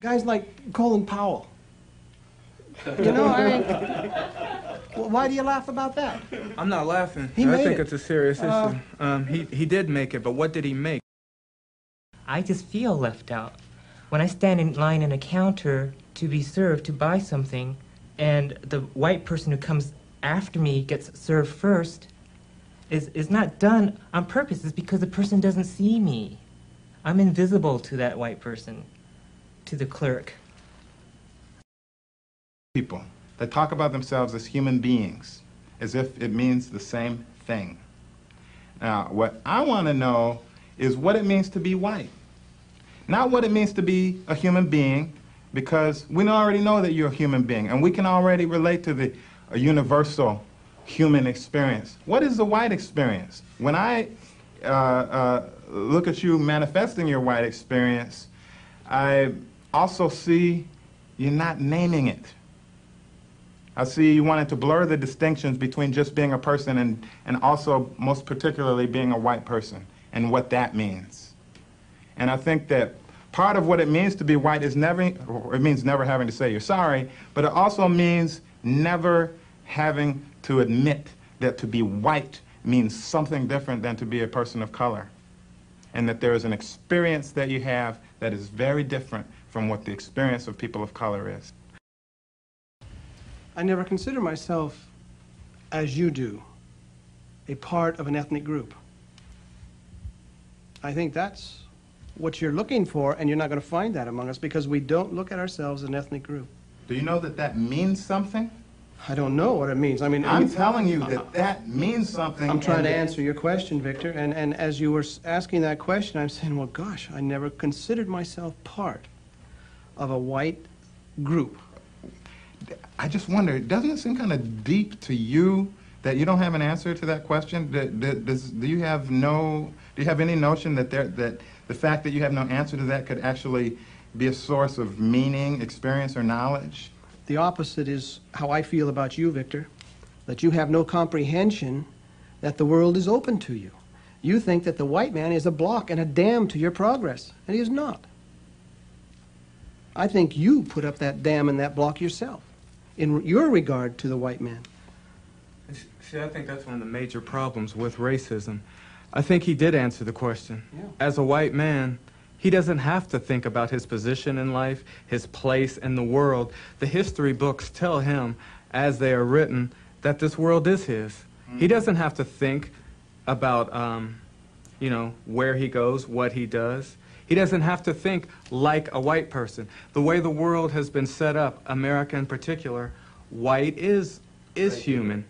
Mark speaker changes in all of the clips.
Speaker 1: Guys like Colin Powell. You know, I mean, well, why do you laugh about that?
Speaker 2: I'm not laughing.
Speaker 1: He
Speaker 2: I
Speaker 1: made
Speaker 2: think
Speaker 1: it.
Speaker 2: it's a serious issue. He did make it, but what did he make?
Speaker 3: I just feel left out. When I stand in line in a counter to be served, to buy something, and the white person who comes after me gets served first, is not done on purpose. It's because the person doesn't see me. I'm invisible to that white person, to the clerk.
Speaker 4: People that talk about themselves as human beings, as if it means the same thing. Now, what I want to know is what it means to be white. Not what it means to be a human being, because we already know that you're a human being, and we can already relate to the universal human experience. What is the white experience? When I look at you manifesting your white experience, I also see you're not naming it. I see you wanted to blur the distinctions between just being a person and also, most particularly, being a white person and what that means. And I think that part of what it means to be white is it means never having to say you're sorry, but it also means never having to admit that to be white means something different than to be a person of color. And that there is an experience that you have that is very different from what the experience of people of color is.
Speaker 1: I never consider myself, as you do, a part of an ethnic group. I think that's what you're looking for, and you're not going to find that among us because we don't look at ourselves as an ethnic group.
Speaker 4: Do you know that that means something?
Speaker 1: I don't know what it means. I mean,
Speaker 4: I'm telling you that that means something.
Speaker 1: I'm trying to answer your question, Victor, and as you were asking that question, I'm saying, well, gosh, I never considered myself part of a white group.
Speaker 4: I just wonder, doesn't it seem kind of deep to you that you don't have an answer to that question? Do you have any notion that the fact that you have no answer to that could actually be a source of meaning, experience, or knowledge?
Speaker 1: The opposite is how I feel about you, Victor, that you have no comprehension that the world is open to you. You think that the white man is a block and a dam to your progress, and he is not. I think you put up that dam and that block yourself in your regard to the white man.
Speaker 2: See, I think that's one of the major problems with racism. I think he did answer the question.
Speaker 1: Yeah.
Speaker 2: As a white man, he doesn't have to think about his position in life, his place in the world. The history books tell him, as they are written, that this world is his. Mm-hmm. He doesn't have to think about, where he goes, what he does. He doesn't have to think like a white person. The way the world has been set up, America in particular, white is human.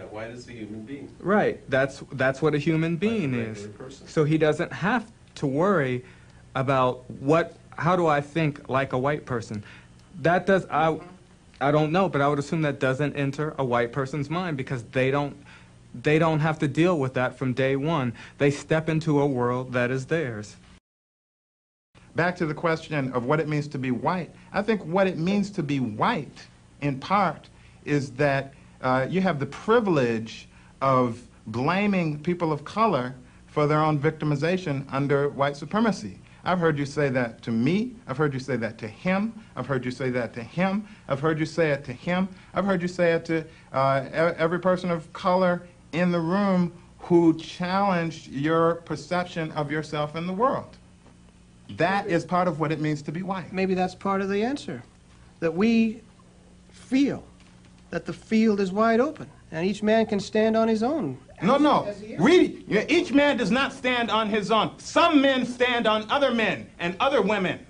Speaker 5: White is a human being.
Speaker 2: Right. That's what a human being is. So he doesn't have to worry about how do I think like a white person. That does, I don't know, but I would assume that doesn't enter a white person's mind because they don't have to deal with that from day one. They step into a world that is theirs.
Speaker 4: Back to the question of what it means to be white. I think what it means to be white, in part, is that you have the privilege of blaming people of color for their own victimization under white supremacy. I've heard you say that to me. I've heard you say that to him. I've heard you say that to him. I've heard you say it to him. I've heard you say it to every person of color in the room who challenged your perception of yourself in the world. That is part of what it means to be white.
Speaker 1: Maybe that's part of the answer, that we feel that the field is wide open and each man can stand on his own.
Speaker 4: No. Read it. Each man does not stand on his own. Some men stand on other men and other women.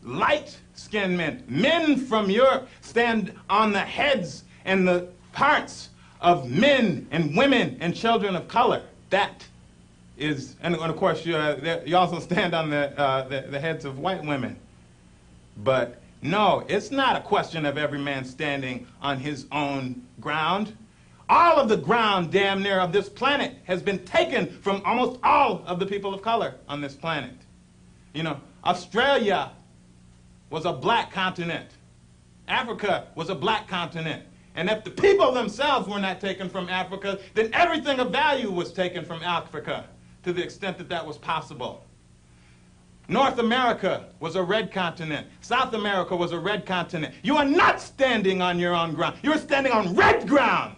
Speaker 4: Light-skinned men. Men from Europe stand on the heads and the parts of men and women and children of color. That is, and of course, you also stand on the heads of white women. But no, it's not a question of every man standing on his own ground. All of the ground, damn near, of this planet has been taken from almost all of the people of color on this planet. You know, Australia was a black continent. Africa was a black continent. And if the people themselves were not taken from Africa, then everything of value was taken from Africa, to the extent that that was possible. North America was a red continent. South America was a red continent. You are not standing on your own ground. You're standing on red ground.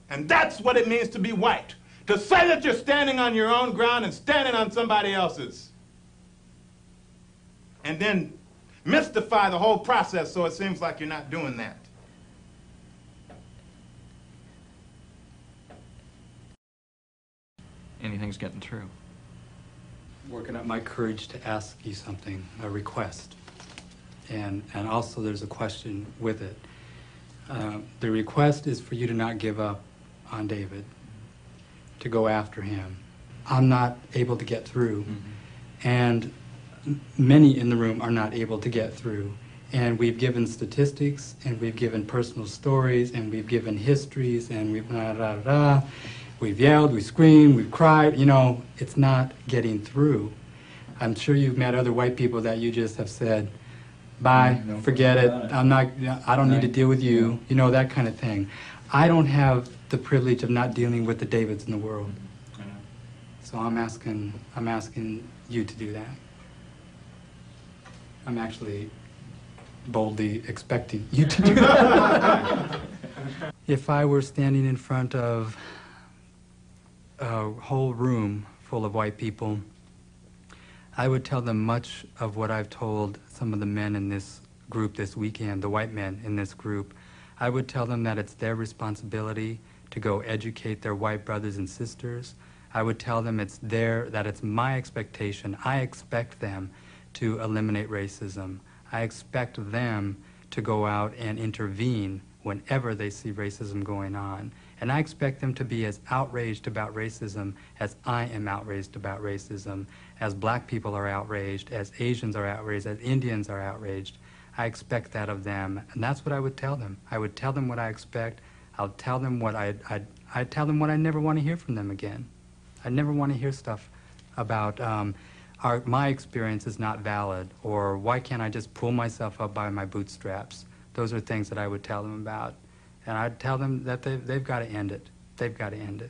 Speaker 4: And that's what it means to be white. To say that you're standing on your own ground and standing on somebody else's. And then mystify the whole process so it seems like you're not doing that.
Speaker 6: Anything's getting through.
Speaker 7: Working up my courage to ask you something, a request. And also there's a question with it. The request is for you to not give up on David, to go after him. I'm not able to get through, and many in the room are not able to get through. And we've given statistics, and we've given personal stories, and we've given histories, and we've we've yelled, we screamed, we've cried. You know, it's not getting through. I'm sure you've met other white people that you just have said, bye, forget it, I don't need to deal with you, you know, that kind of thing. I don't have the privilege of not dealing with the Davids in the world. So I'm asking you to do that. I'm actually boldly expecting you to do that. If I were standing in front of a whole room full of white people, I would tell them much of what I've told some of the men in this group this weekend, the white men in this group. I would tell them that it's their responsibility to go educate their white brothers and sisters. I would tell them that it's my expectation. I expect them to eliminate racism. I expect them to go out and intervene whenever they see racism going on. And I expect them to be as outraged about racism as I am outraged about racism, as black people are outraged, as Asians are outraged, as Indians are outraged. I expect that of them, and that's what I would tell them. I would tell them what I expect. I'll tell them what I'd tell them what I never want to hear from them again. I never want to hear stuff about my experience is not valid, or why can't I just pull myself up by my bootstraps. Those are things that I would tell them about. And I'd tell them that they've got to end it. They've got to end it.